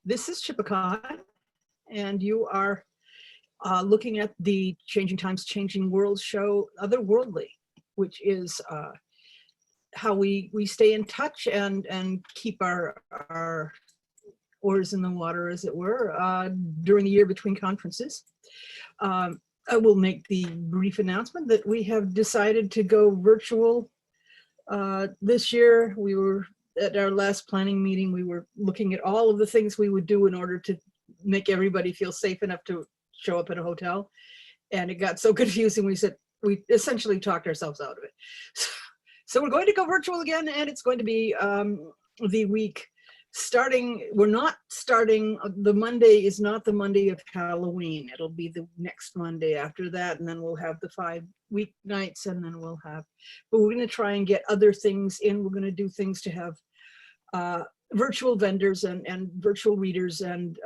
This is Chippewa, and you are looking at the Changing Times, Changing World show, Otherworldly, which is how we stay in touch and keep our oars in the water, as it were, during the year between conferences. I will make the brief announcement that we have decided to go virtual this year. We were at our last planning meeting, we were looking at all of the things we would do in order to make everybody feel safe enough to show up at a hotel. And it got so confusing, we essentially talked ourselves out of it. So we're going to go virtual again, and it's going to be the week starting, we're not starting, the Monday is not the Monday of Halloween. It'll be the next Monday after that, and then we'll have the 5 weeknights, and then we'll have, but we're gonna try and get other things in. We're gonna do things to have virtual vendors and virtual readers and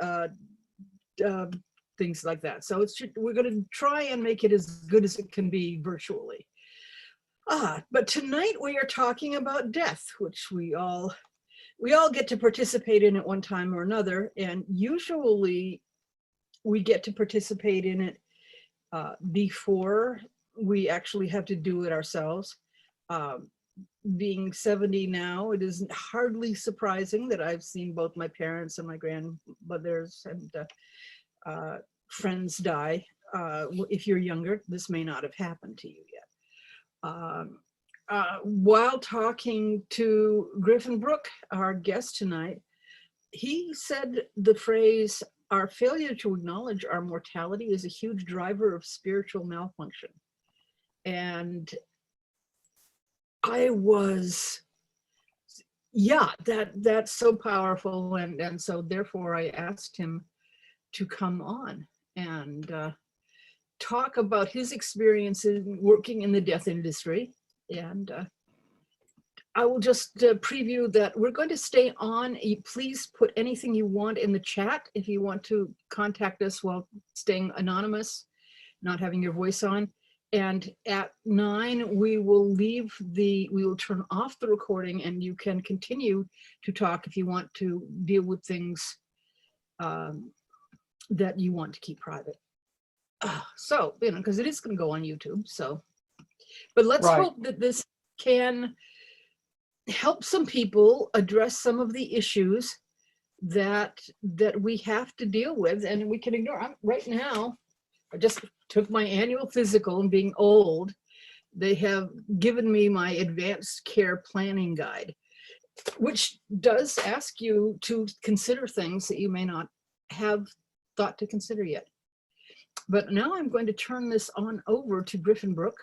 things like that. So we're gonna try and make it as good as it can be virtually. But tonight we are talking about death, which we all get to participate in at one time or another, and usually we get to participate in it before we actually have to do it ourselves. Being 70 now, it is hardly surprising that I've seen both my parents and my grandmothers and friends die. If you're younger, this may not have happened to you yet. While talking to Gryphonbrook, our guest tonight, he said the phrase, "Our failure to acknowledge our mortality is a huge driver of spiritual malfunction." And I was, yeah, that's so powerful. And so therefore I asked him to come on and talk about his experiences working in the death industry. And I will just preview that we're going to stay on. Please put anything you want in the chat if you want to contact us while staying anonymous, not having your voice on. And at 9, we will turn off the recording, and you can continue to talk if you want to deal with things that you want to keep private. So, because it is going to go on YouTube. So, but let's hope that this can help some people address some of the issues that we have to deal with and we can ignore. Right now, I just took my annual physical, and being old, they have given me my advanced care planning guide, which does ask you to consider things that you may not have thought to consider yet. But now I'm going to turn this on over to Gryphonbrook,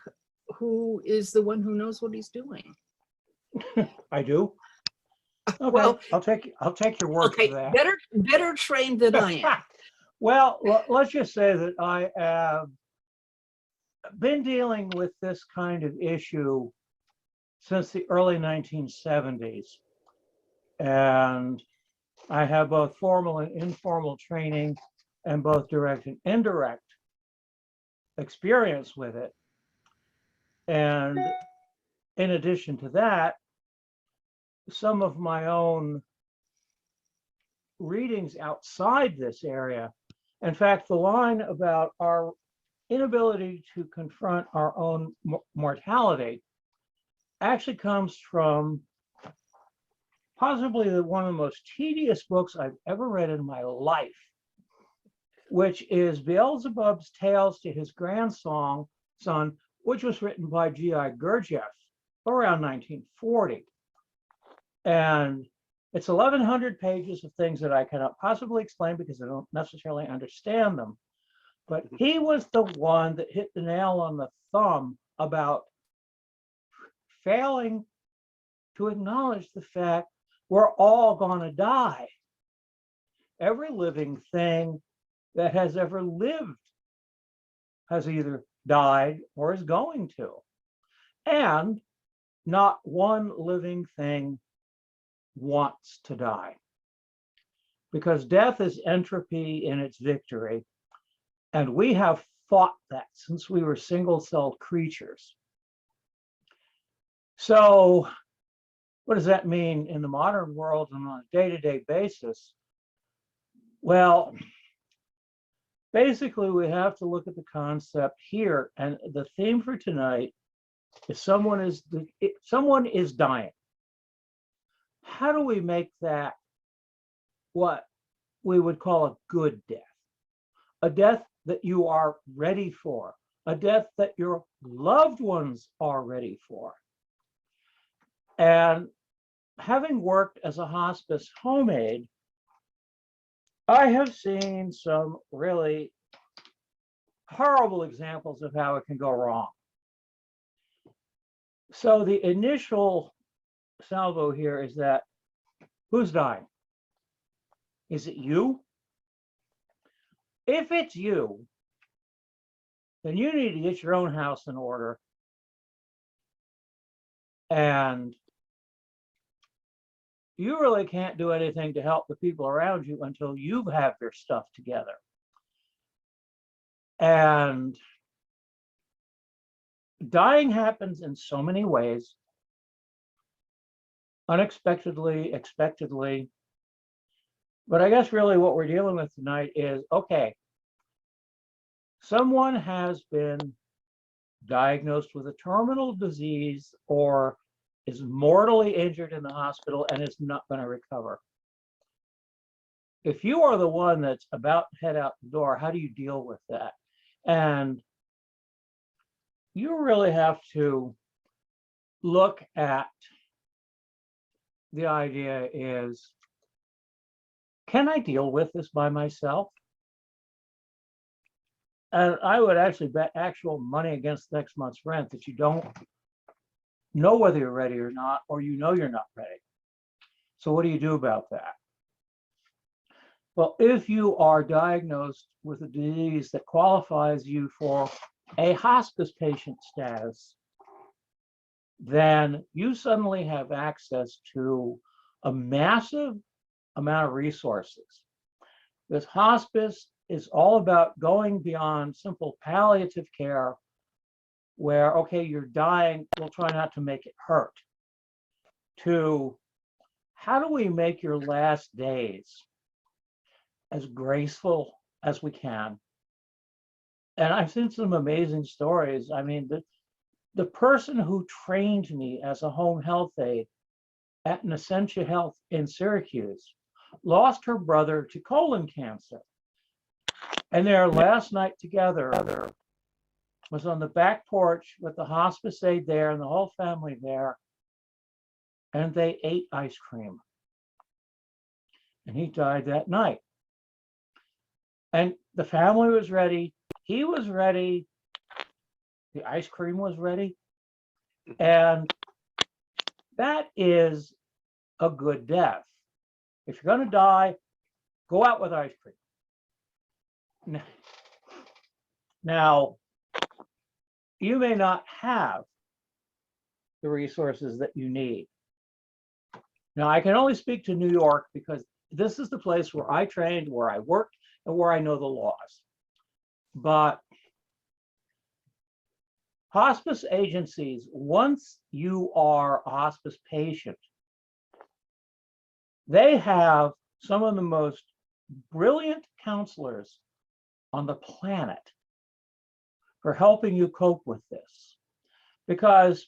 who is the one who knows what he's doing. I do. Okay, well, I'll take your word for that. Better trained than I am. Well, let's just say that I have been dealing with this kind of issue since the early 1970s. And I have both formal and informal training and both direct and indirect experience with it. And in addition to that, some of my own readings outside this area. In fact, the line about our inability to confront our own mortality actually comes from possibly one of the most tedious books I've ever read in my life, which is Beelzebub's Tales to His Grandson, which was written by G.I. Gurdjieff around 1940. And it's 1,100 pages of things that I cannot possibly explain because I don't necessarily understand them. But he was the one that hit the nail on the thumb about failing to acknowledge the fact we're all going to die. Every living thing that has ever lived has either died or is going to. And not one living thing wants to die, because death is entropy in its victory, and we have fought that since we were single-celled creatures. So what does that mean in the modern world and on a day-to-day basis? Well, basically, we have to look at the concept here, and the theme for tonight is someone is dying. How do we make that what we would call a good death? A death that you are ready for, a death that your loved ones are ready for. And having worked as a hospice home aide, I have seen some really horrible examples of how it can go wrong. So the initial salvo here is that who's dying? Is it you? If it's you, then you need to get your own house in order. And you really can't do anything to help the people around you until you have your stuff together. And dying happens in so many ways, unexpectedly, expectedly. But I guess really what we're dealing with tonight is, okay, someone has been diagnosed with a terminal disease or is mortally injured in the hospital and is not going to recover. If you are the one that's about to head out the door, how do you deal with that? And you really have to look at the idea is, can I deal with this by myself? And I would actually bet actual money against next month's rent that you don't know whether you're ready or not, or you know you're not ready. So what do you do about that? Well, if you are diagnosed with a disease that qualifies you for a hospice patient status, then you suddenly have access to a massive amount of resources. This hospice is all about going beyond simple palliative care where, okay, you're dying, we'll try not to make it hurt, to how do we make your last days as graceful as we can? And I've seen some amazing stories. I mean, the person who trained me as a home health aide at Essentia Health in Syracuse lost her brother to colon cancer. And their last night together was on the back porch with the hospice aide there and the whole family there. And they ate ice cream. And he died that night. And the family was ready. He was ready. The ice cream was ready. And that is a good death. If you're going to die, go out with ice cream. Now, you may not have the resources that you need. Now, I can only speak to New York because this is the place where I trained, where I worked, and where I know the laws. But hospice agencies, once you are a hospice patient, they have some of the most brilliant counselors on the planet for helping you cope with this. Because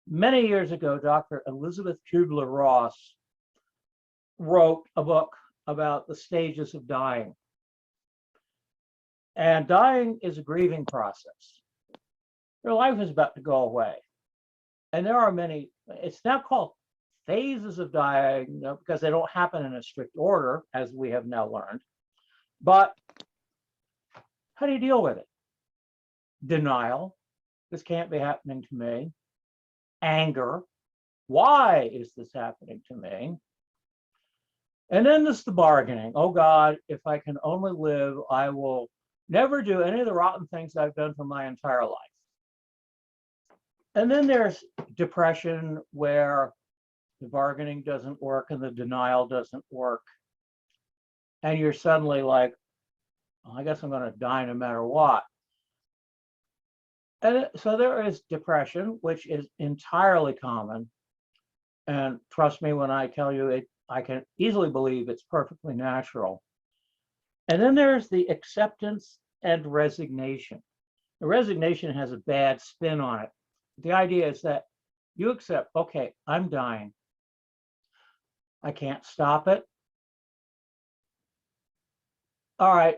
many years ago, Dr. Elizabeth Kubler-Ross wrote a book about the stages of dying. And dying is a grieving process. Your life is about to go away. And there are many, it's now called phases of dying, because they don't happen in a strict order, as we have now learned. But how do you deal with it? Denial. This can't be happening to me. Anger. Why is this happening to me? And then there's the bargaining. Oh God, if I can only live, I will never do any of the rotten things I've done for my entire life. And then there's depression, where the bargaining doesn't work and the denial doesn't work. And you're suddenly like, oh, I guess I'm going to die no matter what. And so there is depression, which is entirely common. And trust me when I tell you it, I can easily believe it's perfectly natural. And then there's the acceptance and resignation. The resignation has a bad spin on it. The idea is that you accept, okay, I'm dying. I can't stop it. All right,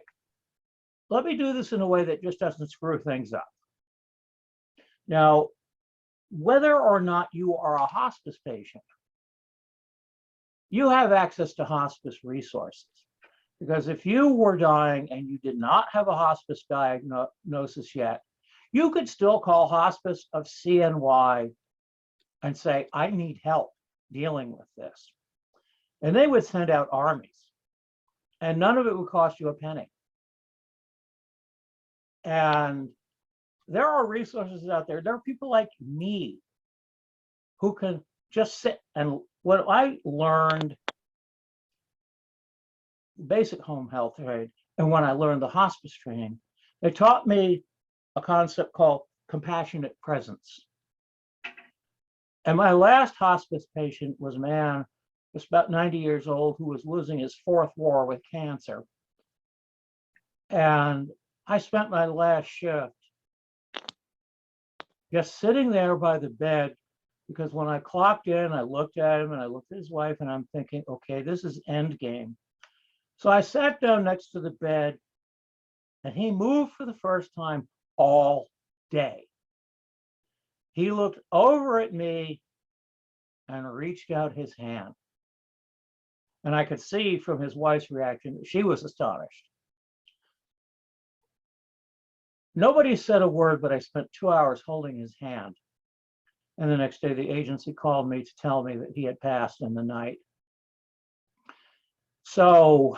let me do this in a way that just doesn't screw things up. Now, whether or not you are a hospice patient, you have access to hospice resources. Because if you were dying and you did not have a hospice diagnosis yet, you could still call hospice of CNY and say, I need help dealing with this. And they would send out armies, and none of it would cost you a penny. And there are resources out there. There are people like me who can just sit. And what I learned basic home health aid, and when I learned the hospice training, they taught me a concept called compassionate presence. And my last hospice patient was a man just about 90 years old who was losing his fourth war with cancer. And I spent my last shift just sitting there by the bed, because when I clocked in, I looked at him and I looked at his wife, and I'm thinking, okay, this is end game. So I sat down next to the bed, and he moved for the first time all day. He looked over at me and reached out his hand. And I could see from his wife's reaction that she was astonished. Nobody said a word, but I spent 2 hours holding his hand. And the next day, the agency called me to tell me that he had passed in the night. So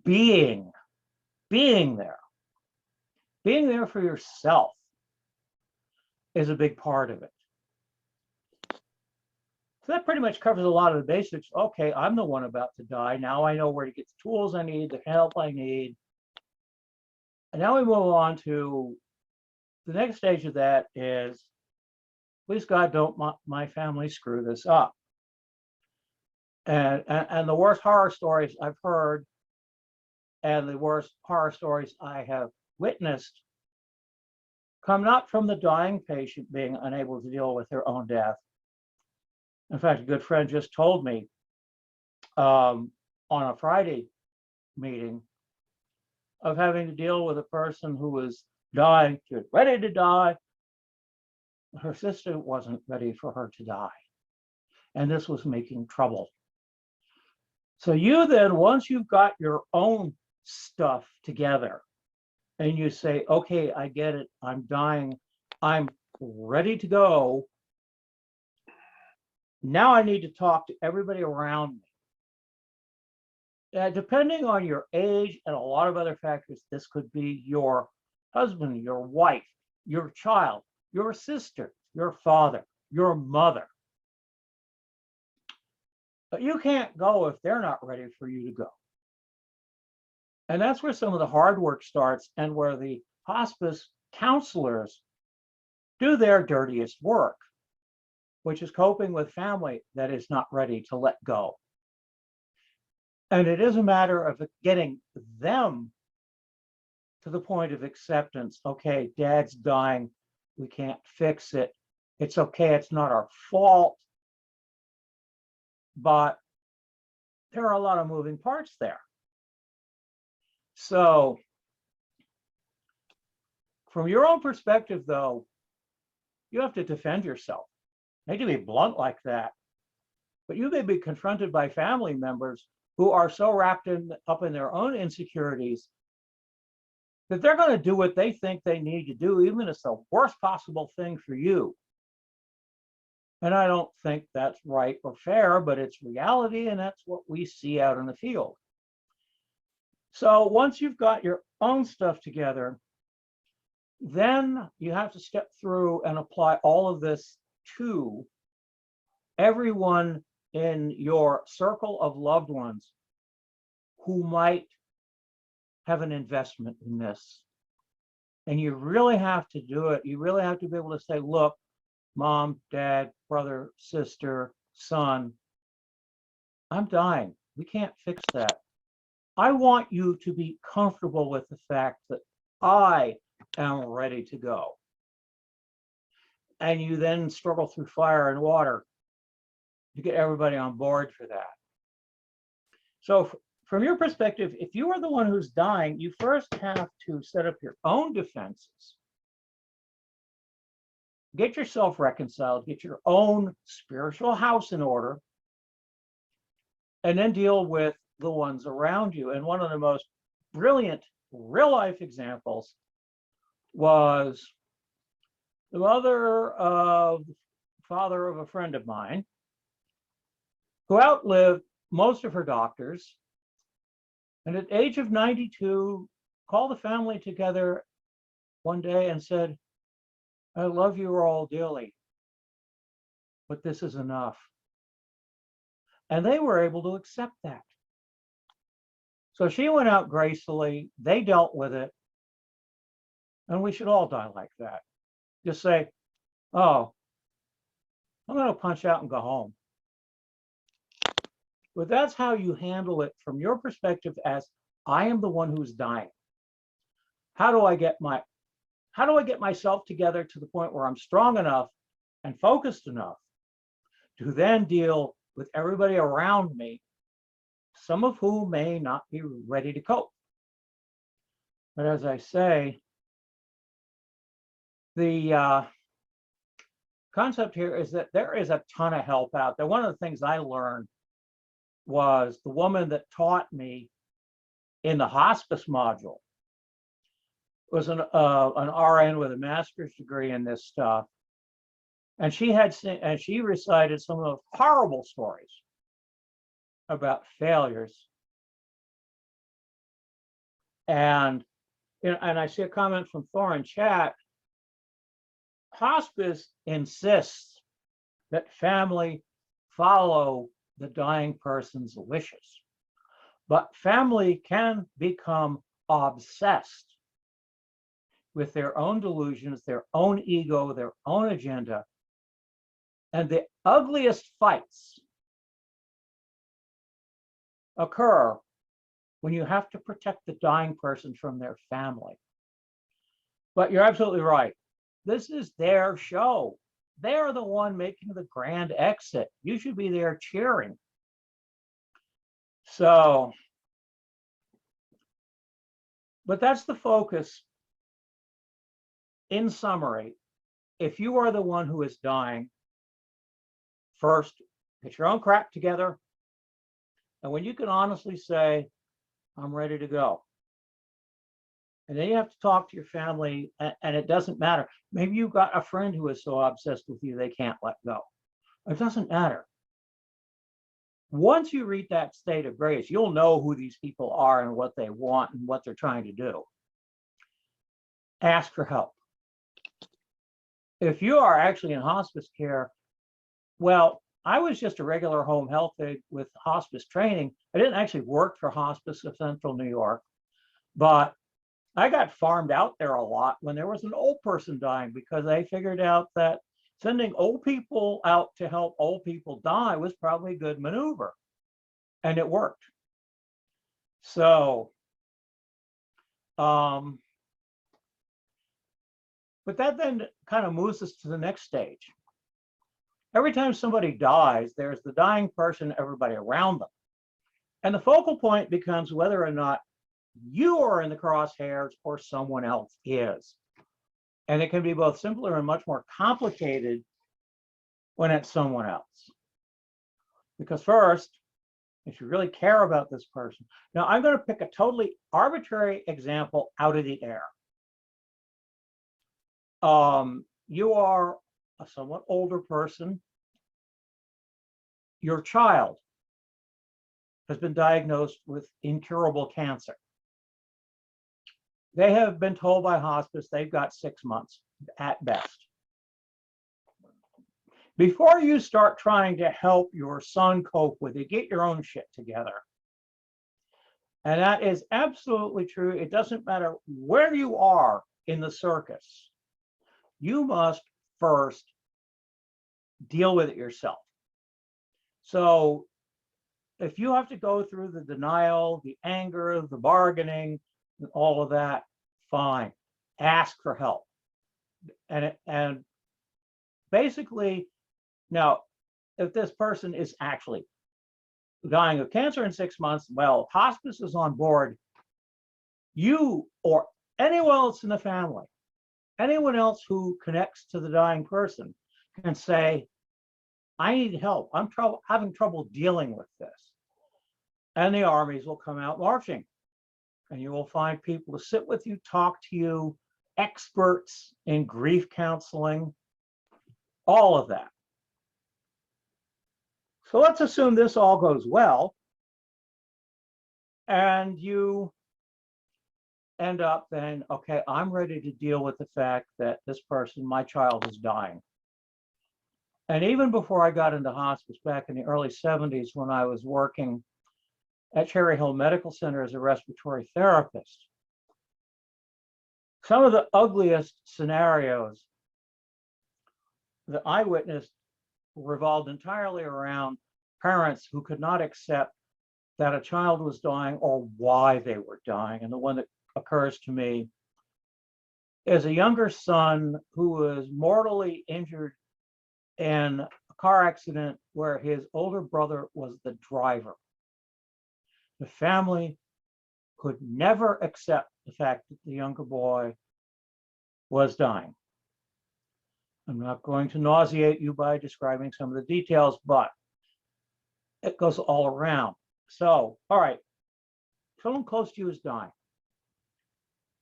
being there for yourself is a big part of it. So that pretty much covers a lot of the basics. Okay, I'm the one about to die. Now I know where to get the tools I need, the help I need. And now we move on to the next stage of that is, please God, don't my family screw this up. And the worst horror stories I've heard, and the worst horror stories I have witnessed, come not from the dying patient being unable to deal with their own death. In fact, a good friend just told me on a Friday meeting of having to deal with a person who was dying, she was ready to die. Her sister wasn't ready for her to die. And this was making trouble. So you then, once you've got your own stuff together and you say, okay, I get it, I'm dying, I'm ready to go. Now I need to talk to everybody around me. Depending on your age and a lot of other factors, this could be your husband, your wife, your child, your sister, your father, your mother. But you can't go if they're not ready for you to go. And that's where some of the hard work starts, and where the hospice counselors do their dirtiest work, which is coping with family that is not ready to let go. And it is a matter of getting them to the point of acceptance. Okay, dad's dying. We can't fix it. It's okay. It's not our fault. But there are a lot of moving parts there. So from your own perspective, though, you have to defend yourself. I hate to be blunt like that, but you may be confronted by family members who are so wrapped up in their own insecurities that they're going to do what they think they need to do, even if it's the worst possible thing for you. And I don't think that's right or fair, but it's reality, and that's what we see out in the field. So once you've got your own stuff together, then you have to step through and apply all of this to everyone in your circle of loved ones who might have an investment in this. And you really have to do it. You really have to be able to say, look, mom, dad, brother, sister, son, I'm dying. We can't fix that. I want you to be comfortable with the fact that I am ready to go. And you then struggle through fire and water to get everybody on board for that. So from your perspective, if you are the one who's dying, you first have to set up your own defenses. Get yourself reconciled, get your own spiritual house in order, and then deal with the ones around you. And one of the most brilliant real life examples was the mother of the father of a friend of mine who outlived most of her doctors, and at the age of 92 called the family together one day and said, I love you all dearly, but this is enough. And they were able to accept that. So she went out gracefully, they dealt with it, and we should all die like that. Just say, oh, I'm going to punch out and go home. But that's how you handle it from your perspective as I am the one who's dying. How do I get myself together to the point where I'm strong enough and focused enough to then deal with everybody around me, some of whom may not be ready to cope. But as I say, the concept here is that there is a ton of help out there. One of the things I learned was the woman that taught me in the hospice module was an RN with a master's degree in this stuff. And she recited some of the horrible stories about failures. And I see a comment from Thor in chat. Hospice insists that family follow the dying person's wishes, but family can become obsessed with their own delusions, their own ego, their own agenda. And the ugliest fights occur when you have to protect the dying person from their family. But you're absolutely right. This is their show. They're the one making the grand exit. You should be there cheering. So, but that's the focus. In summary, if you are the one who is dying, first, get your own crap together. And when you can honestly say, I'm ready to go. And then you have to talk to your family, and it doesn't matter. Maybe you've got a friend who is so obsessed with you, they can't let go. It doesn't matter. Once you reach that state of grace, you'll know who these people are and what they want and what they're trying to do. Ask for help. If you are actually in hospice care, well, I was just a regular home health aide with hospice training. I didn't actually work for Hospice of Central New York, but I got farmed out there a lot when there was an old person dying, because they figured out that sending old people out to help old people die was probably a good maneuver, and it worked. So, but that then kind of moves us to the next stage. Every time somebody dies, there's the dying person, everybody around them. And the focal point becomes whether or not you are in the crosshairs or someone else is. And it can be both simpler and much more complicated when it's someone else. Because first, if you really care about this person, now I'm going to pick a totally arbitrary example out of the air. You are a somewhat older person. Your child has been diagnosed with incurable cancer. They have been told by hospice they've got 6 months at best. Before you start trying to help your son cope with it, get your own shit together. And that is absolutely true. It doesn't matter where you are in the circus. You must first deal with it yourself. So if you have to go through the denial, the anger, the bargaining, and all of that, fine. Ask for help. And basically, now, if this person is actually dying of cancer in 6 months, well, hospice is on board. You or anyone else in the family, anyone else who connects to the dying person can say, I need help. I'm having trouble dealing with this. And the armies will come out marching. And you will find people to sit with you, talk to you, experts in grief counseling, all of that. So let's assume this all goes well. And you end up then, okay, I'm ready to deal with the fact that this person, my child, is dying. And even before I got into hospice back in the early 70s, when I was working at Cherry Hill Medical Center as a respiratory therapist, some of the ugliest scenarios that I witnessed revolved entirely around parents who could not accept that a child was dying or why they were dying. And the one that occurs to me is a younger son who was mortally injured in a car accident where his older brother was the driver. The family could never accept the fact that the younger boy was dying. I'm not going to nauseate you by describing some of the details, but it goes all around. So, all right, someone close to you is dying.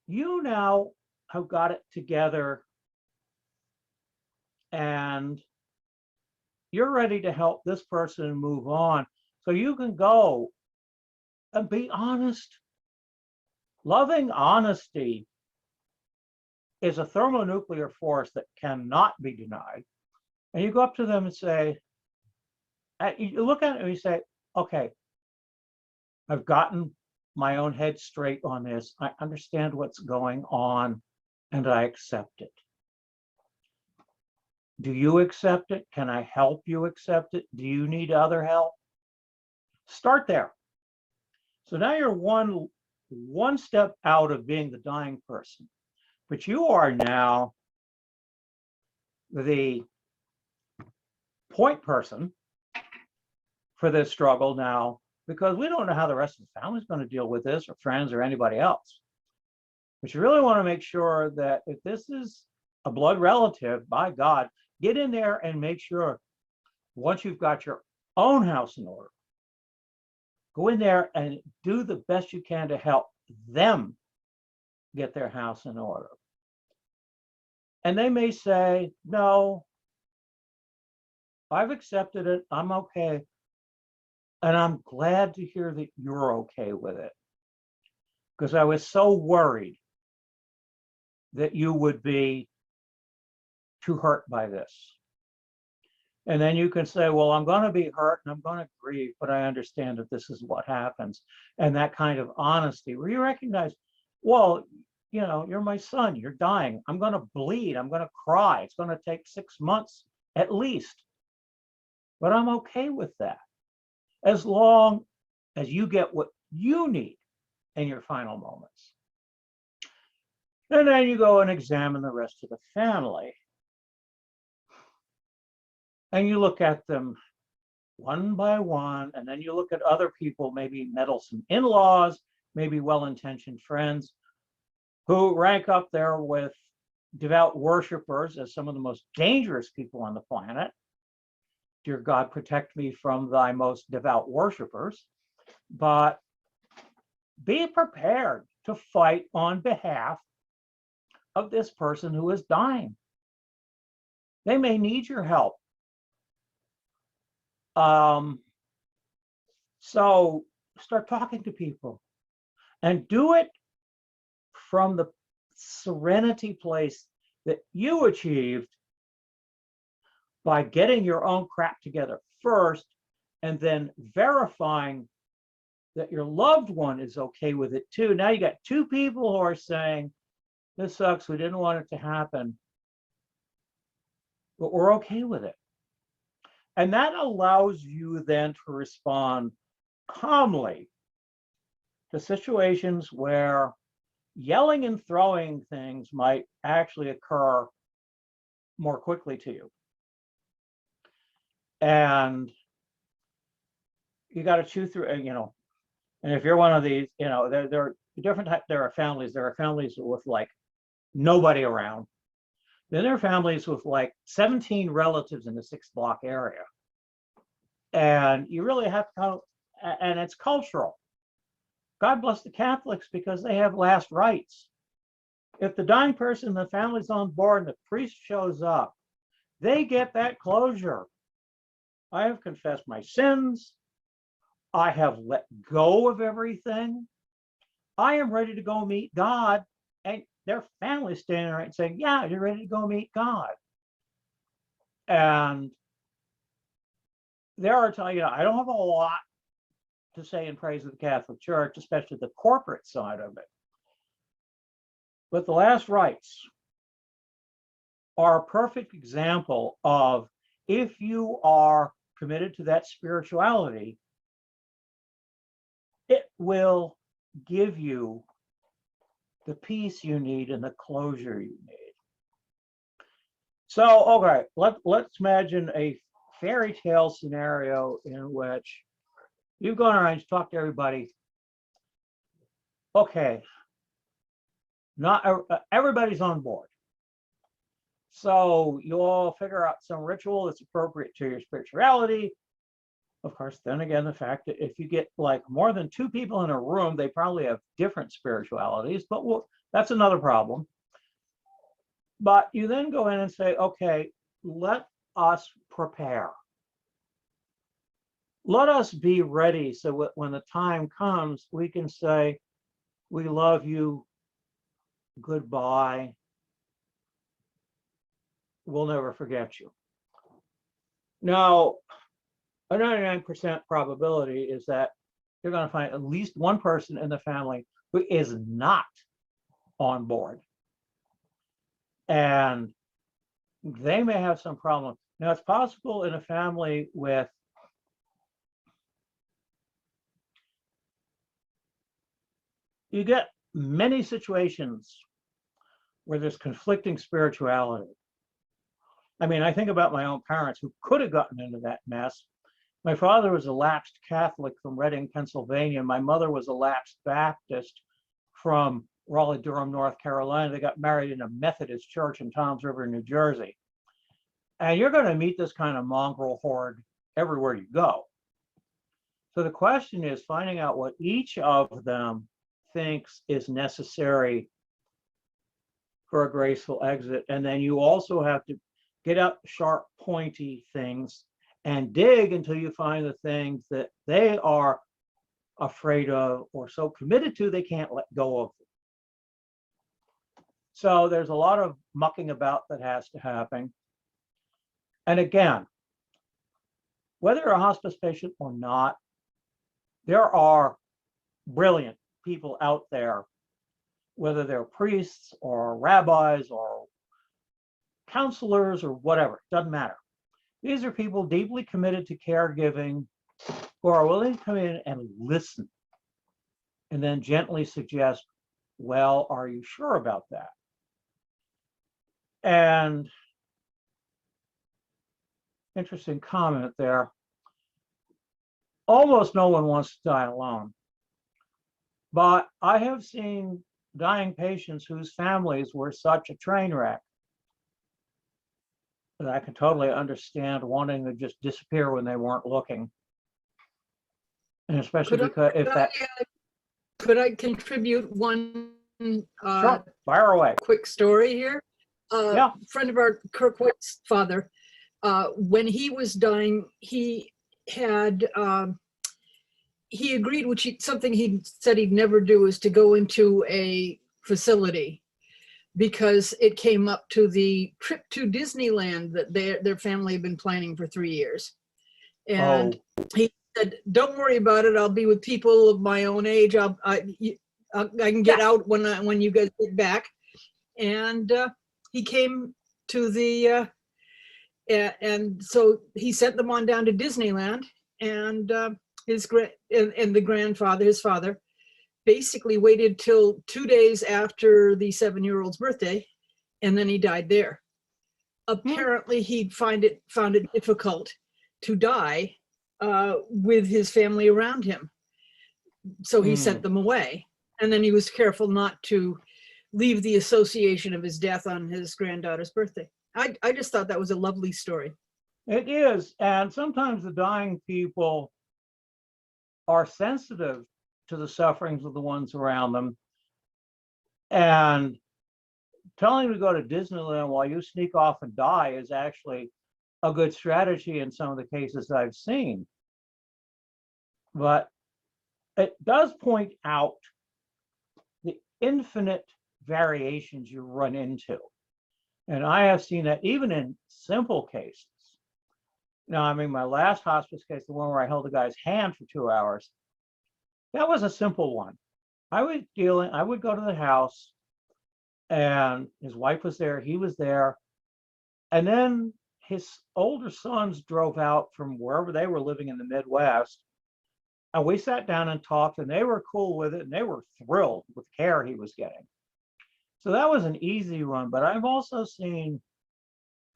You now have got it together and you're ready to help this person move on. So you can go and be honest. Loving honesty is a thermonuclear force that cannot be denied. And you go up to them and say, you look at it and you say, okay, I've gotten my own head straight on this. I understand what's going on and I accept it. Do you accept it? Can I help you accept it? Do you need other help? Start there. So now you're one step out of being the dying person, but you are now the point person for this struggle now, because we don't know how the rest of the family is going to deal with this, or friends, or anybody else. But you really want to make sure that if this is a blood relative, by God, get in there and make sure once you've got your own house in order, go in there and do the best you can to help them get their house in order. And they may say, no, I've accepted it, I'm okay. And I'm glad to hear that you're okay with it, because I was so worried that you would be too hurt by this. And then you can say, well, I'm going to be hurt and I'm going to grieve, but I understand that this is what happens. And that kind of honesty where you recognize, well, you know, you're my son, you're dying. I'm going to bleed. I'm going to cry. It's going to take 6 months at least. But I'm okay with that, as long as you get what you need in your final moments. And then you go and examine the rest of the family. And you look at them one by one, and then you look at other people, maybe meddlesome in-laws, maybe well-intentioned friends, who rank up there with devout worshipers as some of the most dangerous people on the planet. Dear God, protect me from thy most devout worshipers. But be prepared to fight on behalf of this person who is dying. They may need your help. So start talking to people and do it from the serenity place that you achieved by getting your own crap together first, and then verifying that your loved one is okay with it too. Now you got two people who are saying, this sucks, we didn't want it to happen, but we're okay with it. And that allows you then to respond calmly to situations where yelling and throwing things might actually occur more quickly to you. And you got to chew through, and if you're one of these, there are different types. There are families with like nobody around. Then there are families with like 17 relatives in the 6-block area. And you really have to, and it's cultural. God bless the Catholics because they have last rites. If the dying person in the family's on board and the priest shows up, they get that closure. I have confessed my sins. I have let go of everything. I am ready to go meet God. And their family's standing right and saying, yeah, you're ready to go meet God. And there are times, I don't have a lot to say in praise of the Catholic Church, especially the corporate side of it. But the last rites are a perfect example of, if you are committed to that spirituality, it will give you the peace you need and the closure you need. So, okay, let's imagine a fairy tale scenario in which you've gone around and talked to everybody. Okay, not everybody's on board. So you all figure out some ritual that's appropriate to your spirituality. Of course, then again, the fact that if you get like more than 2 people in a room, they probably have different spiritualities, but that's another problem. But you then go in and say, okay, let us prepare. Let us be ready so when the time comes, we can say, we love you, goodbye, we'll never forget you. Now, a 99% probability is that you're going to find at least one person in the family who is not on board. And they may have some problem. Now, it's possible in a family with you get many situations where there's conflicting spirituality. I mean, I think about my own parents who could have gotten into that mess. My father was a lapsed Catholic from Reading, Pennsylvania. My mother was a lapsed Baptist from Raleigh-Durham, North Carolina. They got married in a Methodist church in Toms River, New Jersey. And you're going to meet this kind of mongrel horde everywhere you go. So the question is finding out what each of them thinks is necessary for a graceful exit. And then you also have to get up sharp, pointy things and dig until you find the things that they are afraid of or so committed to they can't let go of them. So there's a lot of mucking about that has to happen. And again, whether you're a hospice patient or not, there are brilliant people out there, whether they're priests or rabbis or counselors or whatever, doesn't matter. These are people deeply committed to caregiving who are willing to come in and listen and then gently suggest, well, are you sure about that? And interesting comment there. Almost no one wants to die alone. But I have seen dying patients whose families were such a train wreck that I can totally understand wanting to just disappear when they weren't looking. And especially because could I contribute one sure, fire away. Quick story here? Yeah. Friend of our, Kirk White's father, when he was dying, he had he agreed, something he said he'd never do, is to go into a facility, because it came up to the trip to Disneyland that their family had been planning for 3 years. And he said, don't worry about it. I'll be with people of my own age. I can get out when you guys get back. And he came to the, and so he sent them on down to Disneyland. And And the grandfather, his father, basically waited till 2 days after the 7-year-old's birthday, and then he died there. Apparently, he'd found it difficult to die with his family around him, so he sent them away. And then he was careful not to leave the association of his death on his granddaughter's birthday. I just thought that was a lovely story. It is. And sometimes the dying people are sensitive to the sufferings of the ones around them. And telling them to go to Disneyland while you sneak off and die is actually a good strategy in some of the cases I've seen. But it does point out the infinite variations you run into. And I have seen that even in simple cases. Now, I mean, my last hospice case, the one where I held a guy's hand for 2 hours, that was a simple one. I would go to the house, and his wife was there, he was there, and then his older sons drove out from wherever they were living in the Midwest, and we sat down and talked, and they were cool with it, and they were thrilled with the care he was getting. So that was an easy one, but I've also seen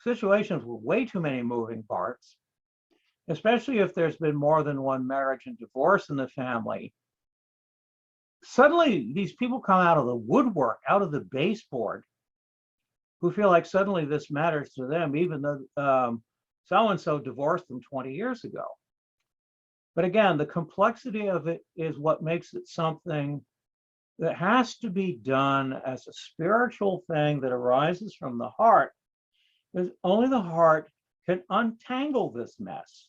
situations with way too many moving parts, especially if there's been more than one marriage and divorce in the family. Suddenly, these people come out of the woodwork, out of the baseboard, who feel like suddenly this matters to them, even though so-and-so divorced them 20 years ago. But again, the complexity of it is what makes it something that has to be done as a spiritual thing that arises from the heart, because only the heart can untangle this mess.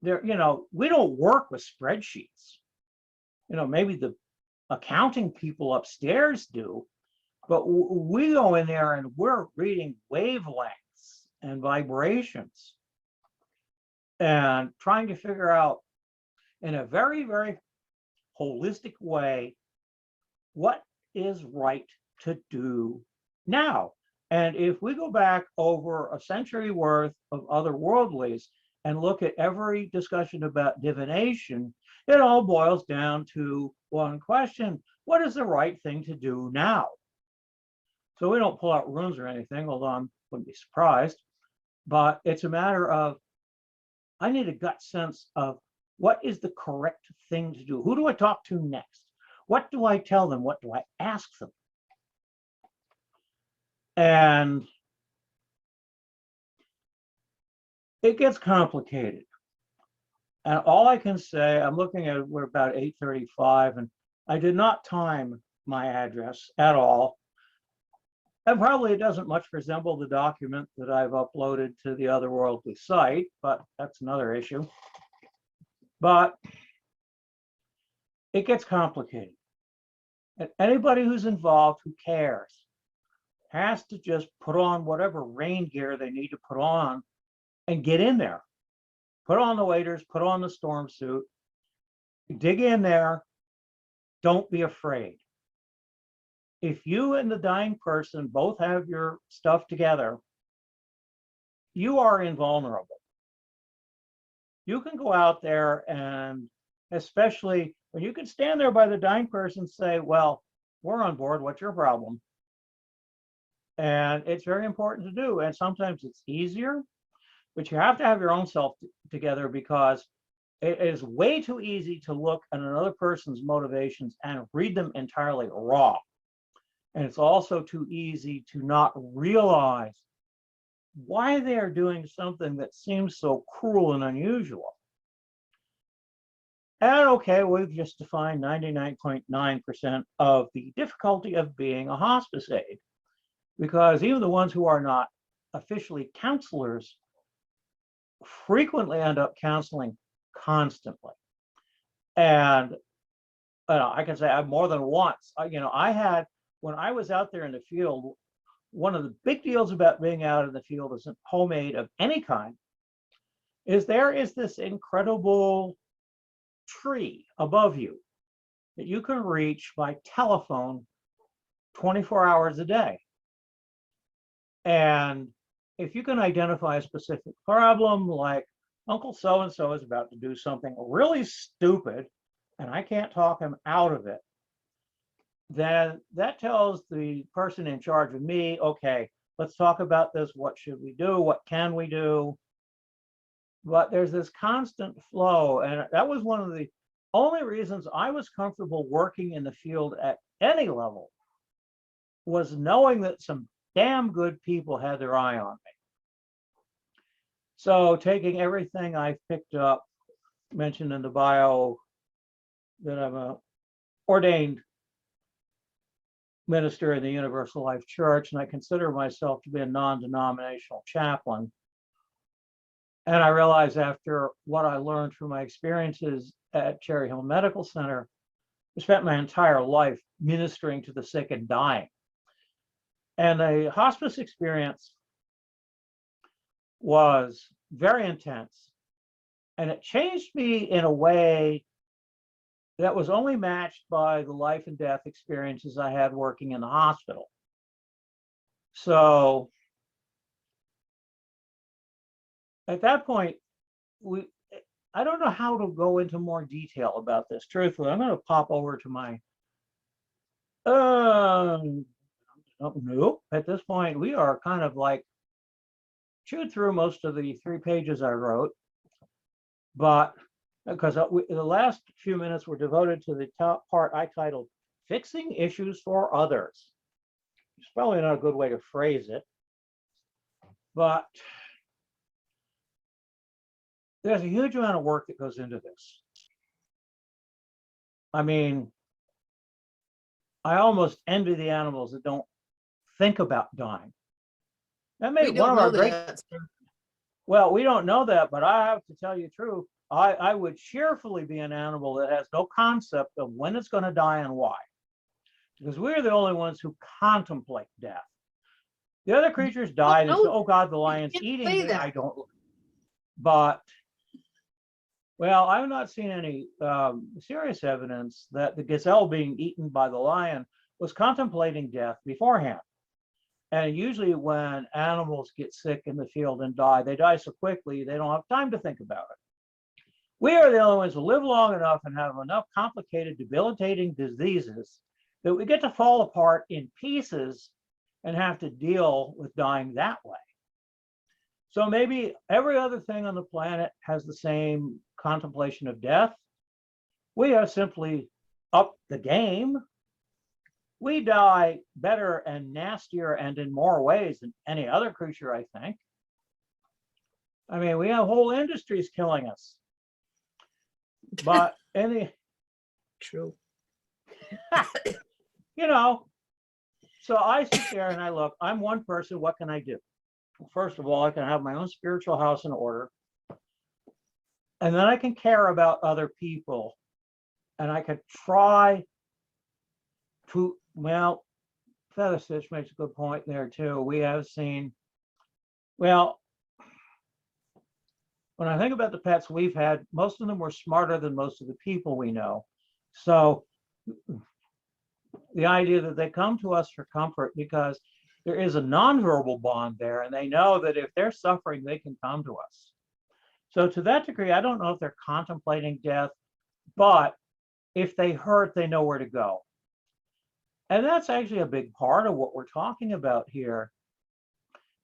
We don't work with spreadsheets. Maybe the accounting people upstairs do, but we go in there and we're reading wavelengths and vibrations and trying to figure out in a very, very holistic way what is right to do now. And if we go back over a century worth of otherworldlies and look at every discussion about divination, it all boils down to one question: what is the right thing to do now? So we don't pull out runes or anything, although I wouldn't be surprised, but it's a matter of, I need a gut sense of what is the correct thing to do. Who do I talk to next? What do I tell them? What do I ask them? And it gets complicated. And all I can say, I'm looking at, we're about 8:35, and I did not time my address at all. And probably it doesn't much resemble the document that I've uploaded to the Otherworldly site, but that's another issue. But it gets complicated. And anybody who's involved who cares has to just put on whatever rain gear they need to put on and get in there. Put on the waders, put on the storm suit, dig in there, don't be afraid. If you and the dying person both have your stuff together, you are invulnerable. You can go out there, and especially when you can stand there by the dying person and say, well, we're on board, what's your problem? And it's very important to do. And sometimes it's easier, but you have to have your own self together, because it is way too easy to look at another person's motivations and read them entirely raw. And it's also too easy to not realize why they are doing something that seems so cruel and unusual. And okay, we've just defined 99.9% of the difficulty of being a hospice aide, because even the ones who are not officially counselors frequently end up counseling constantly. And I can say I've more than once, I had, when I was out there in the field, one of the big deals about being out in the field as a home aide of any kind is there is this incredible tree above you that you can reach by telephone 24 hours a day. And if you can identify a specific problem, like Uncle so-and-so is about to do something really stupid and I can't talk him out of it, then that tells the person in charge of me, okay, let's talk about this. What should we do? What can we do? But there's this constant flow. And that was one of the only reasons I was comfortable working in the field at any level, was knowing that some damn good people had their eye on me. So taking everything I've picked up, mentioned in the bio that I'm a ordained minister in the Universal Life Church, and I consider myself to be a non-denominational chaplain. And I realized after what I learned through my experiences at Cherry Hill Medical Center, I spent my entire life ministering to the sick and dying. And the hospice experience was very intense. And it changed me in a way that was only matched by the life and death experiences I had working in the hospital. So at that point, I don't know how to go into more detail about this. Truthfully, I'm going to pop over to my, nope. At this point, we are kind of like chewed through most of the 3 pages I wrote, but because the last few minutes were devoted to the top part I titled Fixing Issues for Others. It's probably not a good way to phrase it, but there's a huge amount of work that goes into this. I mean, I almost envy the animals that don't think about dying. That made one of our great. Well, we don't know that, but I have to tell you the truth. I would cheerfully be an animal that has no concept of when it's going to die and why, because we're the only ones who contemplate death. The other creatures die and say, "Oh God, the lion's eating me." I don't. But well, I've not seen any serious evidence that the gazelle being eaten by the lion was contemplating death beforehand. And usually when animals get sick in the field and die, they die so quickly, they don't have time to think about it. We are the only ones who live long enough and have enough complicated, debilitating diseases that we get to fall apart in pieces and have to deal with dying that way. So maybe every other thing on the planet has the same contemplation of death. We have simply upped the game. We die better and nastier and in more ways than any other creature, I think. I mean, we have whole industries killing us. But True. You know, so I sit there and I look, I'm one person, what can I do? First of all, I can have my own spiritual house in order. And then I can care about other people. And I could try to, well, Feather Stitch makes a good point there too. We have seen, well, when I think about the pets we've had, most of them were smarter than most of the people we know. So the idea that they come to us for comfort because there is a nonverbal bond there, and they know that if they're suffering, they can come to us. So to that degree, I don't know if they're contemplating death, but if they hurt, they know where to go. And that's actually a big part of what we're talking about here,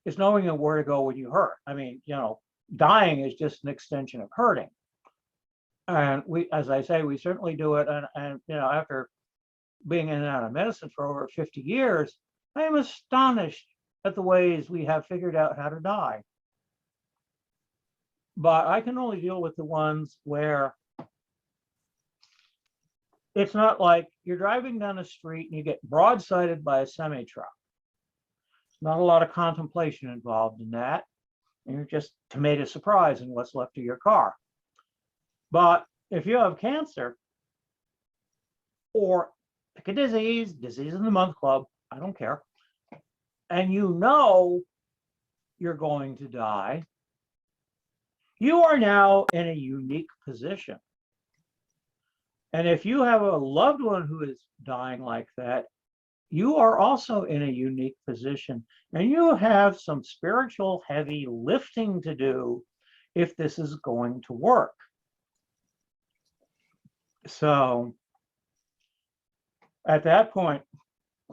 is knowing where to go when you hurt. I mean, you know, dying is just an extension of hurting. And we, as I say, we certainly do it. And you know, after being in and out of medicine for over 50 years, I am astonished at the ways we have figured out how to die. But I can only deal with the ones where it's not like you're driving down a street and you get broadsided by a semi-truck. There's not a lot of contemplation involved in that. And you're just tomato surprise in what's left of your car. But if you have cancer or pick a disease in the month club, I don't care, and you know you're going to die, you are now in a unique position. And if you have a loved one who is dying like that, you are also in a unique position, and you have some spiritual heavy lifting to do if this is going to work. So at that point,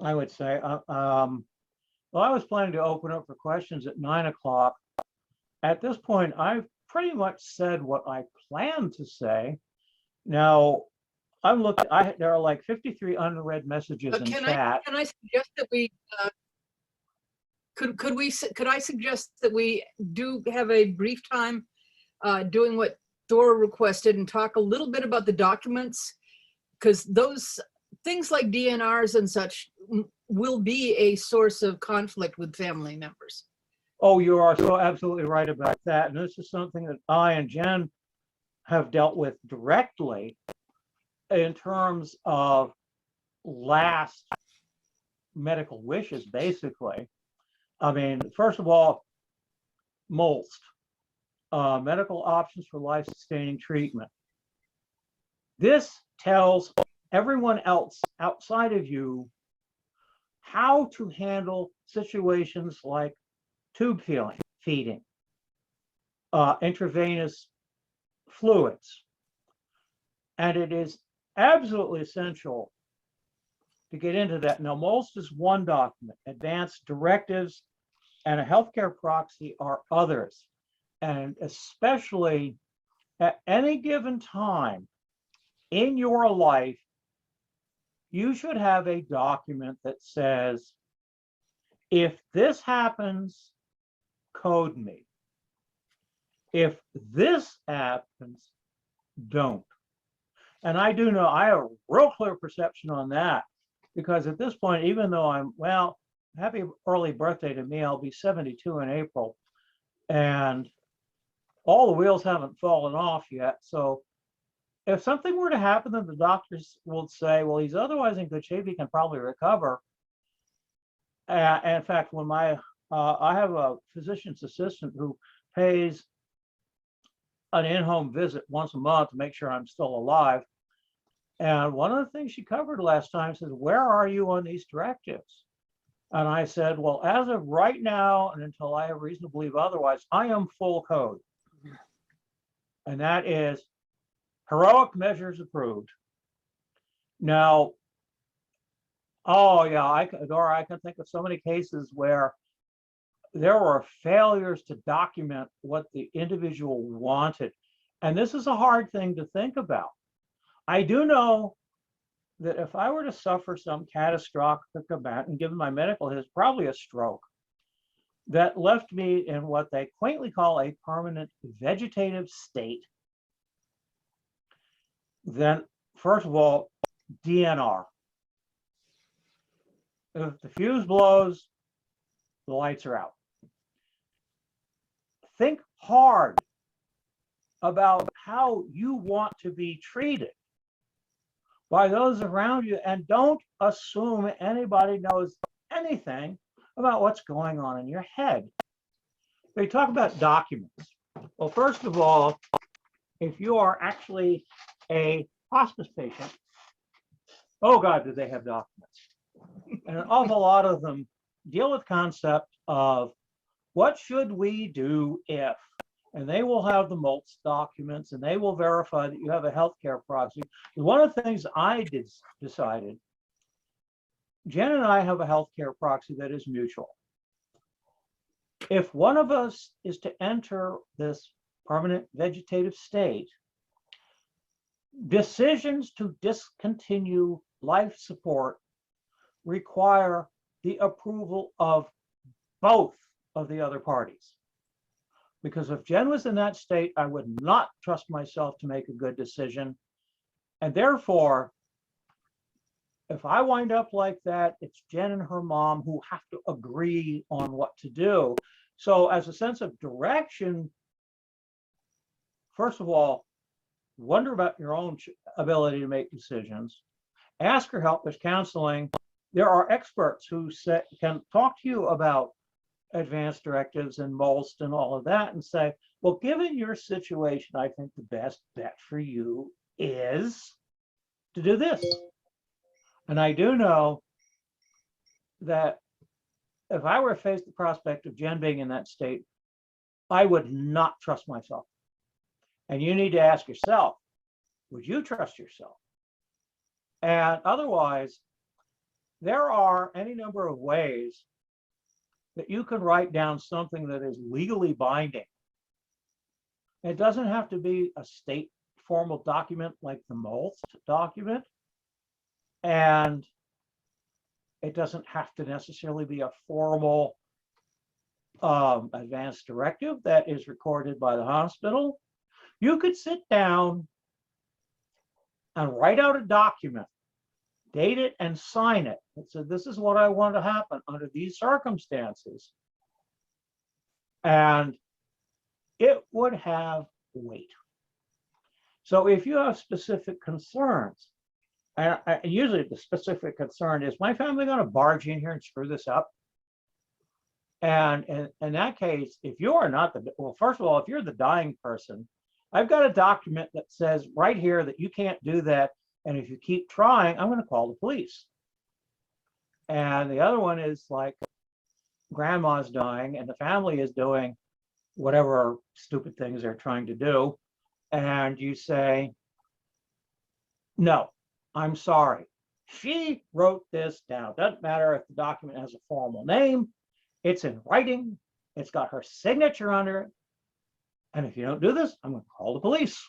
I would say, well, I was planning to open up for questions at 9 o'clock. At this point, I've pretty much said what I planned to say. Now, I'm looking, there are like 53 unread messages in chat. Can I suggest that we, could I suggest that we do have a brief time doing what Thor requested and talk a little bit about the documents? Because those things like DNRs and such will be a source of conflict with family members. Oh, you are so absolutely right about that. And this is something that I and Jen have dealt with directly in terms of last medical wishes, basically. I mean, first of all, MOLST, medical options for life-sustaining treatment. This tells everyone else outside of you how to handle situations like tube feeding, intravenous fluids. And it is absolutely essential to get into that. Now, MOLST is one document. Advanced directives and a healthcare proxy are others. And especially at any given time in your life, you should have a document that says, if this happens, code me. If this happens, don't. And I do know I have a real clear perception on that, because at this point, even though I'm, well, happy early birthday to me, I'll be 72 in April, and all the wheels haven't fallen off yet. So if something were to happen, then the doctors will say, well, he's otherwise in good shape, he can probably recover. And in fact, when I have a physician's assistant who pays an in-home visit once a month to make sure I'm still alive. And one of the things she covered last time says, where are you on these directives? And I said, well, as of right now, and until I have reason to believe otherwise, I am full code. And that is heroic measures approved. Now, oh yeah, Dora, I can think of so many cases where there were failures to document what the individual wanted. And this is a hard thing to think about. I do know that if I were to suffer some catastrophic event, and given my medical history, probably a stroke, that left me in what they quaintly call a permanent vegetative state, then first of all, DNR. If the fuse blows, the lights are out. Think hard about how you want to be treated by those around you, and don't assume anybody knows anything about what's going on in your head. They talk about documents. Well, first of all, if you are actually a hospice patient, oh God, do they have documents. And an awful lot of them deal with concept of what should we do if, and they will have the MOLST documents, and they will verify that you have a healthcare proxy. One of the things I decided, Jen and I have a healthcare proxy that is mutual. If one of us is to enter this permanent vegetative state, decisions to discontinue life support require the approval of both of the other parties. Because if Jen was in that state, I would not trust myself to make a good decision. And therefore, if I wind up like that, it's Jen and her mom who have to agree on what to do. So as a sense of direction, first of all, wonder about your own ability to make decisions. Ask for help. There's counseling. There are experts who can talk to you about advanced directives and MOLST and all of that, and say, well, given your situation, I think the best bet for you is to do this. And I do know that if I were faced the prospect of Jen being in that state, I would not trust myself And you need to ask yourself, would you trust yourself? And otherwise, there are any number of ways that you can write down something that is legally binding. It doesn't have to be a state formal document like the MOLST document. And it doesn't have to necessarily be a formal advance directive that is recorded by the hospital. You could sit down and write out a document, date it and sign it. And so this is what I want to happen under these circumstances. And it would have weight. So if you have specific concerns, and usually the specific concern is, my family going to barge in here and screw this up? And in that case, if you are not well, first of all, if you're the dying person, I've got a document that says right here that you can't do that. And if you keep trying, I'm going to call the police. And the other one is like, grandma's dying and the family is doing whatever stupid things they're trying to do. And you say, no, I'm sorry. She wrote this down. Doesn't matter if the document has a formal name. It's in writing. It's got her signature under it. And if you don't do this, I'm going to call the police.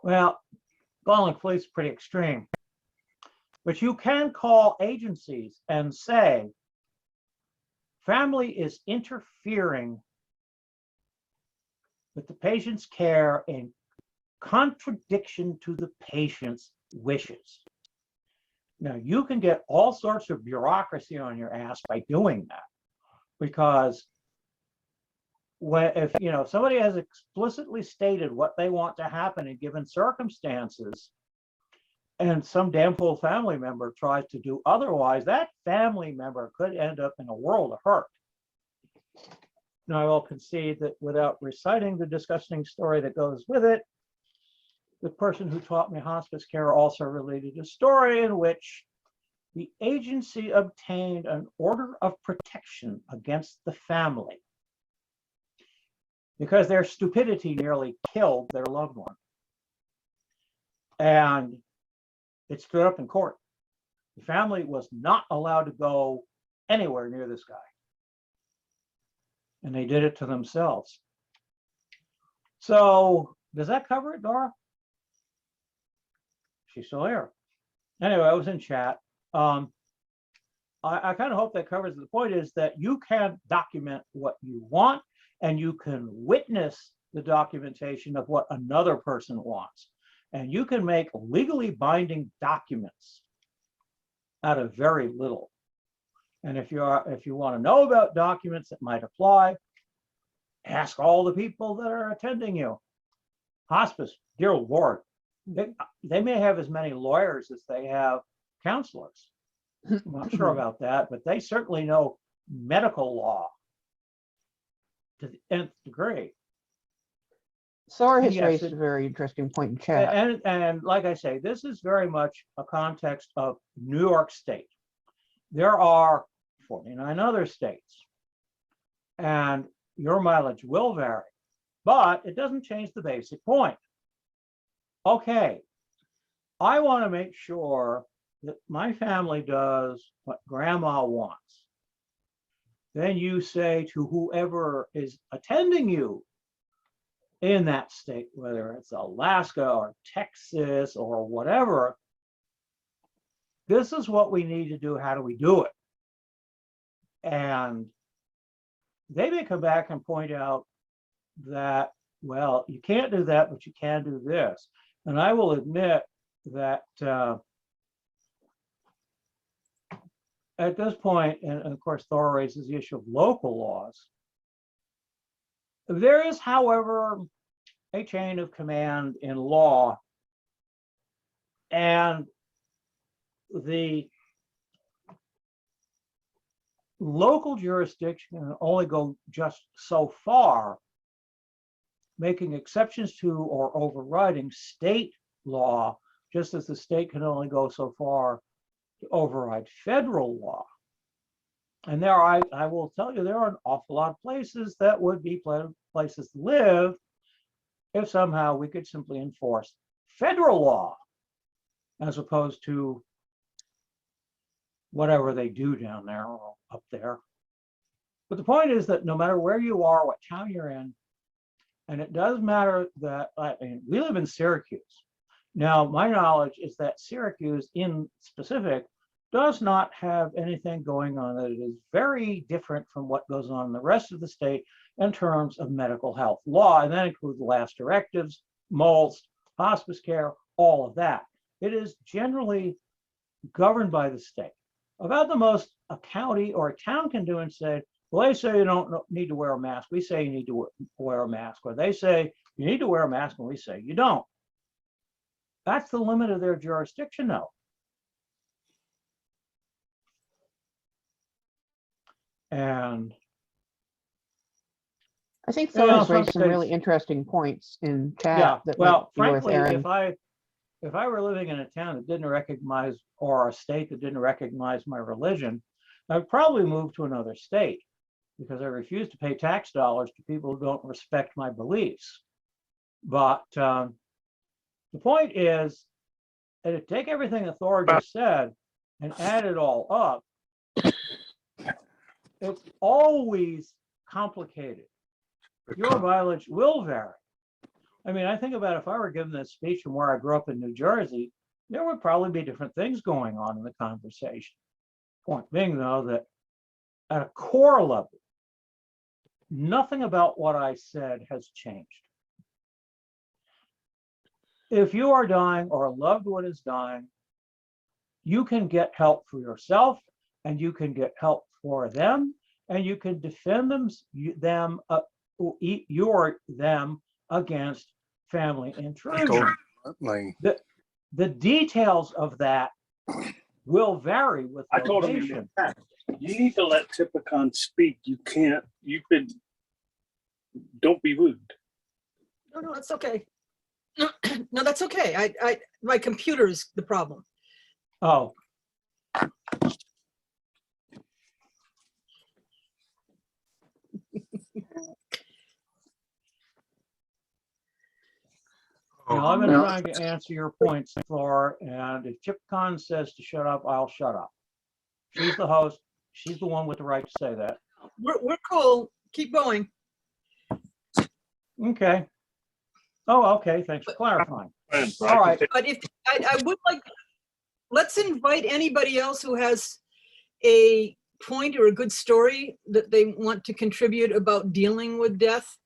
Well, calling police is pretty extreme. But you can call agencies and say, family is interfering with the patient's care in contradiction to the patient's wishes. Now, you can get all sorts of bureaucracy on your ass by doing that, because if somebody has explicitly stated what they want to happen in given circumstances, and some damn fool family member tries to do otherwise, that family member could end up in a world of hurt. Now, I will concede that without reciting the disgusting story that goes with it, the person who taught me hospice care also related a story in which the agency obtained an order of protection against the family because their stupidity nearly killed their loved one. And it stood up in court. The family was not allowed to go anywhere near this guy. And they did it to themselves. So does that cover it, Dora? She's still here. Anyway, I was in chat. I kind of hope that covers the point, is that you can document what you want and you can witness the documentation of what another person wants. And you can make legally binding documents out of very little. And if you want to know about documents that might apply, ask all the people that are attending you. Hospice, dear Lord, they may have as many lawyers as they have counselors. I'm not sure about that, but they certainly know medical law to the nth degree. Sora has Yes, raised a very interesting point in chat. And like I say, this is very much a context of New York State. There are 49 other states, and your mileage will vary, but it doesn't change the basic point. Okay, I want to make sure that my family does what grandma wants. Then you say to whoever is attending you in that state, whether it's Alaska or Texas or whatever, this is what we need to do. How do we do it? And they may come back and point out that, well, you can't do that, but you can do this. And I will admit that at this point, and of course, Thor raises the issue of local laws. There is, however, a chain of command in law, and the local jurisdiction can only go just so far, making exceptions to or overriding state law, just as the state can only go so far to override federal law. And there, I will tell you, there are an awful lot of places that would be places to live if somehow we could simply enforce federal law as opposed to whatever they do down there or up there. But the point is that no matter where you are, what town you're in, and it does matter that, I mean, we live in Syracuse. Now, my knowledge is that Syracuse in specific does not have anything going on that is very different from what goes on in the rest of the state in terms of medical health law, and that includes last directives, molds, hospice care, all of that. It is generally governed by the state. About the most a county or a town can do and say, well, they say you don't need to wear a mask. We say you need to wear a mask. Or they say you need to wear a mask and we say you don't. That's the limit of their jurisdiction, though. And I think Yeah, Thor's some raised some really states- interesting points in chat. yeah, that well, might be worth frankly, airing. if I were living in a town that didn't recognize, or a state that didn't recognize my religion, I'd probably move to another state because I refuse to pay tax dollars to people who don't respect my beliefs. But the point is that if take everything that Thor just said and add it all up, it's always complicated. Your mileage will vary. I mean, I think about if I were given this speech from where I grew up in New Jersey, there would probably be different things going on in the conversation. Point being, though, that at a core level, nothing about what I said has changed. If you are dying or a loved one is dying, you can get help for yourself and you can get help for them and you can defend them against family intrusion. The details of that will vary with I told him, location. you need to let Typicon speak. You can't, don't be rude. No, it's okay. No, that's okay. My computer's the problem. Oh, I've been trying to answer your points, Thor, and if Typicon says to shut up, I'll shut up. She's the host. She's the one with the right to say that. We're cool. Keep going. Okay. Oh, okay. Thanks for clarifying. All right. But if I would like, let's invite anybody else who has a point or a good story that they want to contribute about dealing with death,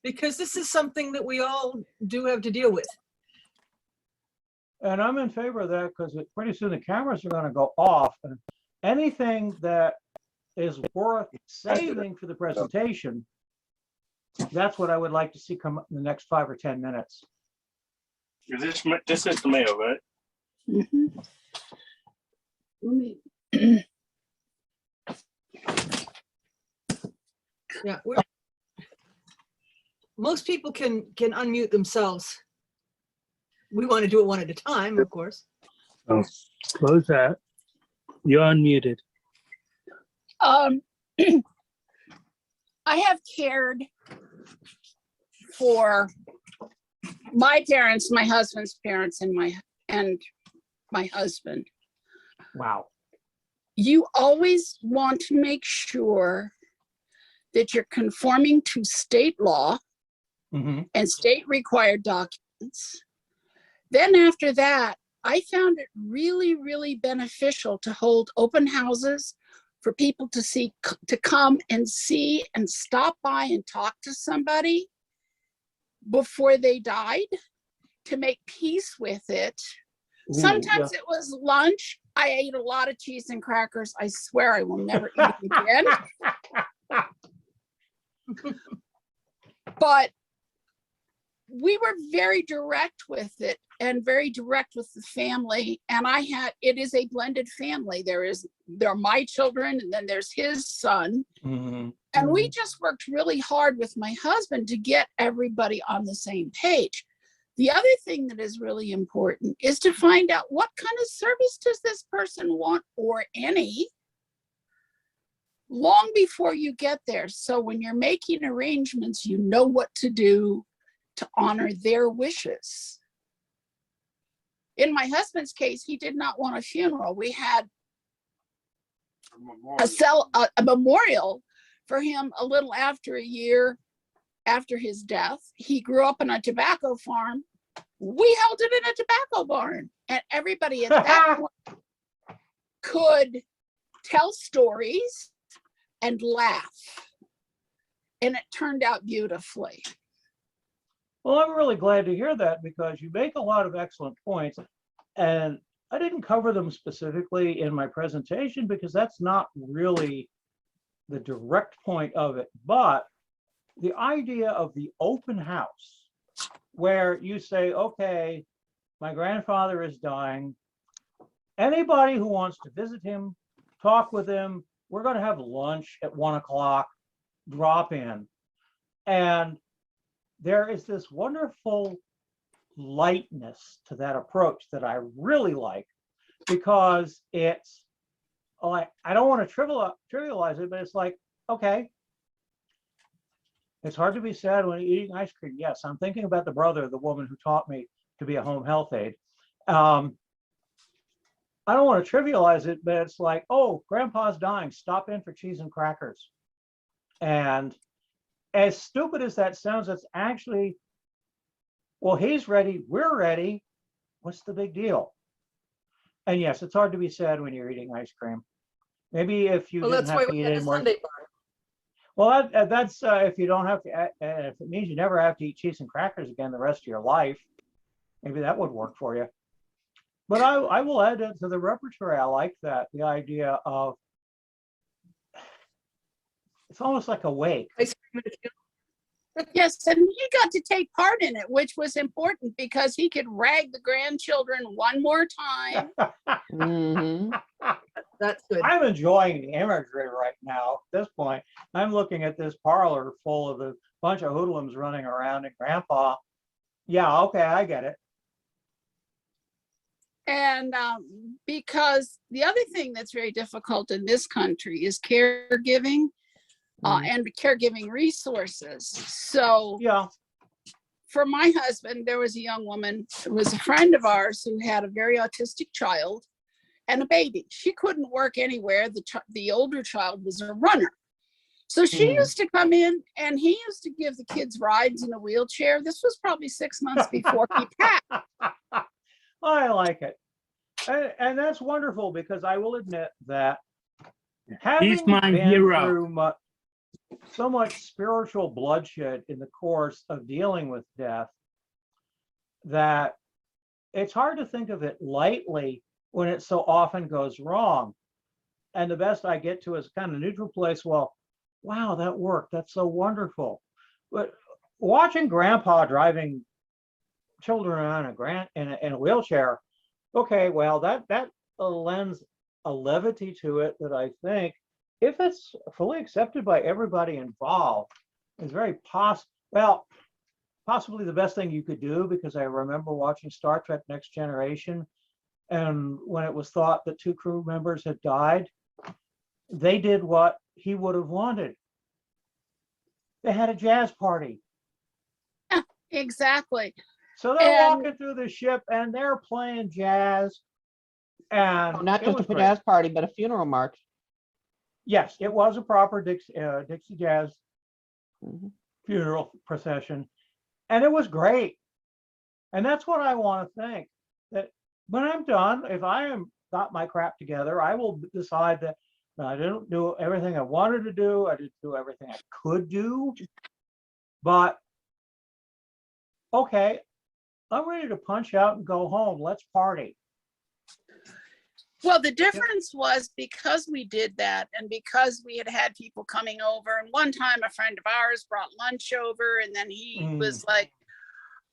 because this is something that we all do have to deal with. And I'm in favor of that because pretty soon the cameras are going to go off, and anything that is worth saving for the presentation, that's what I would like to see come up in the next 5 or 10 minutes. This is the mail, right? Mm-hmm. Let me. Yeah, most people can unmute themselves. We want to do it one at a time, of course. Oh, close that. You're unmuted. I have cared for my parents, my husband's parents, and my husband. Wow. You always want to make sure that you're conforming to state law and state required documents. Then after that, I found it really, really beneficial to hold open houses for people to come and see and stop by and talk to somebody before they died, to make peace with it. Sometimes it was lunch. I ate a lot of cheese and crackers. I swear I will never eat it again. But we were very direct with it and very direct with the family. And it is a blended family. There are my children and then there's his son. And we just worked really hard with my husband to get everybody on the same page. The other thing that is really important is to find out what kind of service does this person want, or any, long before you get there. So when you're making arrangements, you know what to do to honor their wishes. In my husband's case, he did not want a funeral. We had a memorial for him a little after a year after his death. He grew up on a tobacco farm. We held it in a tobacco barn, and everybody at that point could tell stories and laugh, and it turned out beautifully. Well, I'm really glad to hear that, because you make a lot of excellent points, and I didn't cover them specifically in my presentation because that's not really the direct point of it. But the idea of the open house, where you say, okay, my grandfather is dying. Anybody who wants to visit him, talk with him, we're going to have lunch at 1 o'clock, drop in. And there is this wonderful lightness to that approach that I really like, because it's like, I don't want to trivialize it, but it's like, okay, it's hard to be sad when you're eating ice cream. Yes, I'm thinking about the brother of the woman who taught me to be a home health aide. I don't want to trivialize it, but it's like, oh, grandpa's dying, stop in for cheese and crackers. And as stupid as that sounds, it's actually, well, he's ready, we're ready. What's the big deal? And yes, it's hard to be sad when you're eating ice cream. Maybe if you Well, didn't that's why have to we eat had a any more. Sunday bar. Well, that's if you don't have to, if it means you never have to eat cheese and crackers again the rest of your life, maybe that would work for you. But I will add it to the repertoire. I like that, the idea of, it's almost like a wake. Ice cream and a Yes, and he got to take part in it, which was important because he could rag the grandchildren one more time. Mhm. That's good. I'm enjoying the imagery right now. At this point, I'm looking at this parlor full of a bunch of hoodlums running around and grandpa. Yeah, okay, I get it. And because the other thing that's very difficult in this country is caregiving and caregiving resources. So Yeah. for my husband, there was a young woman who was a friend of ours who had a very autistic child and a baby. She couldn't work anywhere. The older child was a runner. So she used to come in and he used to give the kids rides in a wheelchair. This was probably 6 months before he passed. I like it. And that's wonderful, because I will admit that having my been hero. through so much spiritual bloodshed in the course of dealing with death, that it's hard to think of it lightly when it so often goes wrong. And the best I get to is kind of neutral place. Well, wow, that worked. That's so wonderful. But watching grandpa driving children around in a wheelchair, okay, well, that lends a levity to it that I think, if it's fully accepted by everybody involved, is very possibly the best thing you could do, because I remember watching Star Trek Next Generation, and when it was thought that 2 crew members had died, they did what he would have wanted. They had a jazz party. Exactly. So they're walking through the ship and they're playing jazz. And Oh, not just a jazz party, but a funeral march. Yes, it was a proper Dixie Jazz funeral procession. And it was great. And that's what I want to think, that when I'm done, if I am got my crap together, I will decide that I didn't do everything I wanted to do. I didn't do everything I could do. But okay, I'm ready to punch out and go home. Let's party. Well, the difference was because we did that and because we had had people coming over. And one time a friend of ours brought lunch over, and then he was like,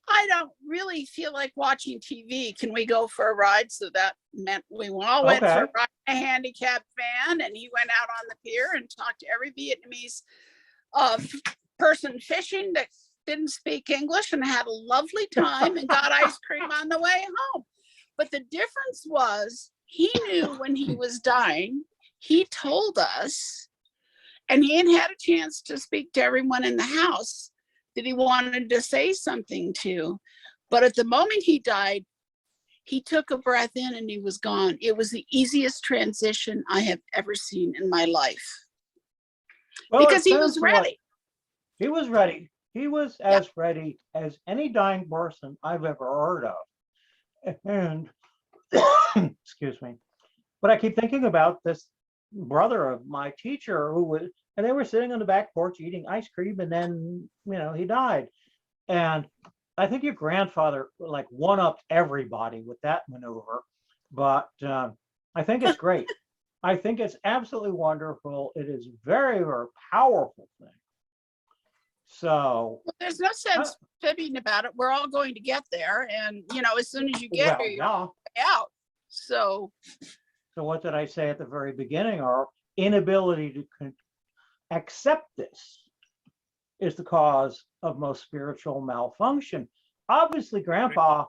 I don't really feel like watching TV. Can we go for a ride? So that meant we all went for a ride in a handicapped van, and he went out on the pier and talked to every Vietnamese person fishing that didn't speak English, and had a lovely time and got ice cream on the way home. But the difference was, he knew when he was dying, he told us, and he had had a chance to speak to everyone in the house, that he wanted to say something to. But at the moment he died, he took a breath in and he was gone. It was the easiest transition I have ever seen in my life. Well, Because he was ready. He was ready. He was as ready as any dying person I've ever heard of. And excuse me, but I keep thinking about this brother of my teacher and they were sitting on the back porch eating ice cream, and then, he died. And I think your grandfather like one-upped everybody with that maneuver, but I think it's great. I think it's absolutely wonderful. It is very, very powerful thing. So well, there's no sense fibbing about it. We're all going to get there, and as soon as you get there, you're out. So what did I say at the very beginning? Our inability to accept this is the cause of most spiritual malfunction. Obviously, Grandpa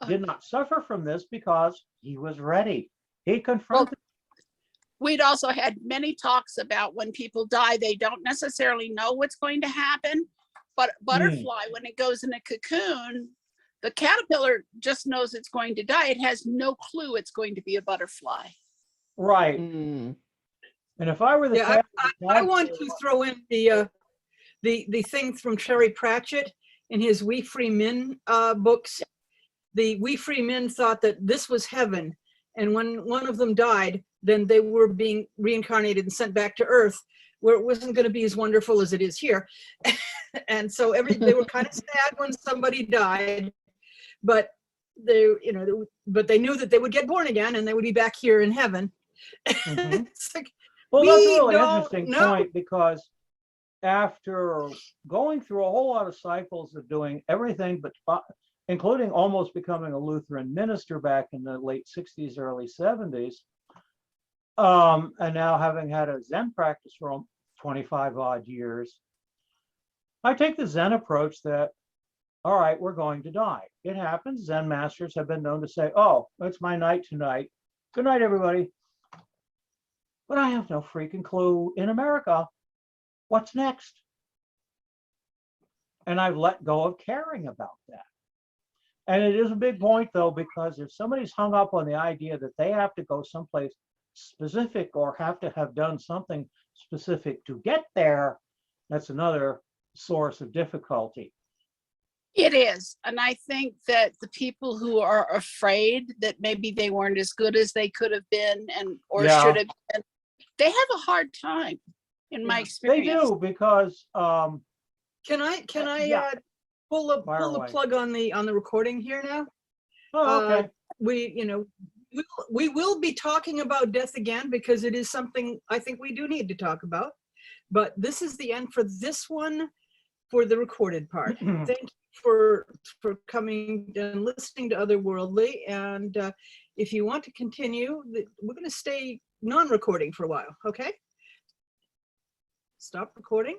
did not suffer from this because he was ready. He confronted. We'd also had many talks about when people die, they don't necessarily know what's going to happen. But butterfly, when it goes in a cocoon, the caterpillar just knows it's going to die. It has no clue it's going to be a butterfly. Right. And if I were the I want to throw in the thing from Terry Pratchett in his We Free Men books. The We Free Men thought that this was heaven, and when one of them died, then they were being reincarnated and sent back to Earth, where it wasn't going to be as wonderful as it is here. And so they were kind of sad when somebody died, but they knew that they would get born again and they would be back here in heaven. It's like, well, that's a really interesting point, because after going through a whole lot of cycles of doing everything but including almost becoming a Lutheran minister back in the late 60s, early 70s, and now having had a Zen practice for 25 odd years, I take the Zen approach that, all right, we're going to die. It happens. Zen masters have been known to say, oh, it's my night tonight. Good night, everybody. But I have no freaking clue in America what's next. And I've let go of caring about that. And it is a big point, though, because if somebody's hung up on the idea that they have to go someplace specific or have to have done something specific to get there, that's another source of difficulty. It is. And I think that the people who are afraid that maybe they weren't as good as they could have been should have been, they have a hard time, in my experience. They do, because can I pull the plug on the recording here now? Oh, okay. We will be talking about death again, because it is something I think we do need to talk about. But this is the end for this one, for the recorded part. Thank you for coming and listening to Otherworldly. And if you want to continue, we're going to stay non-recording for a while. Okay. Stop recording.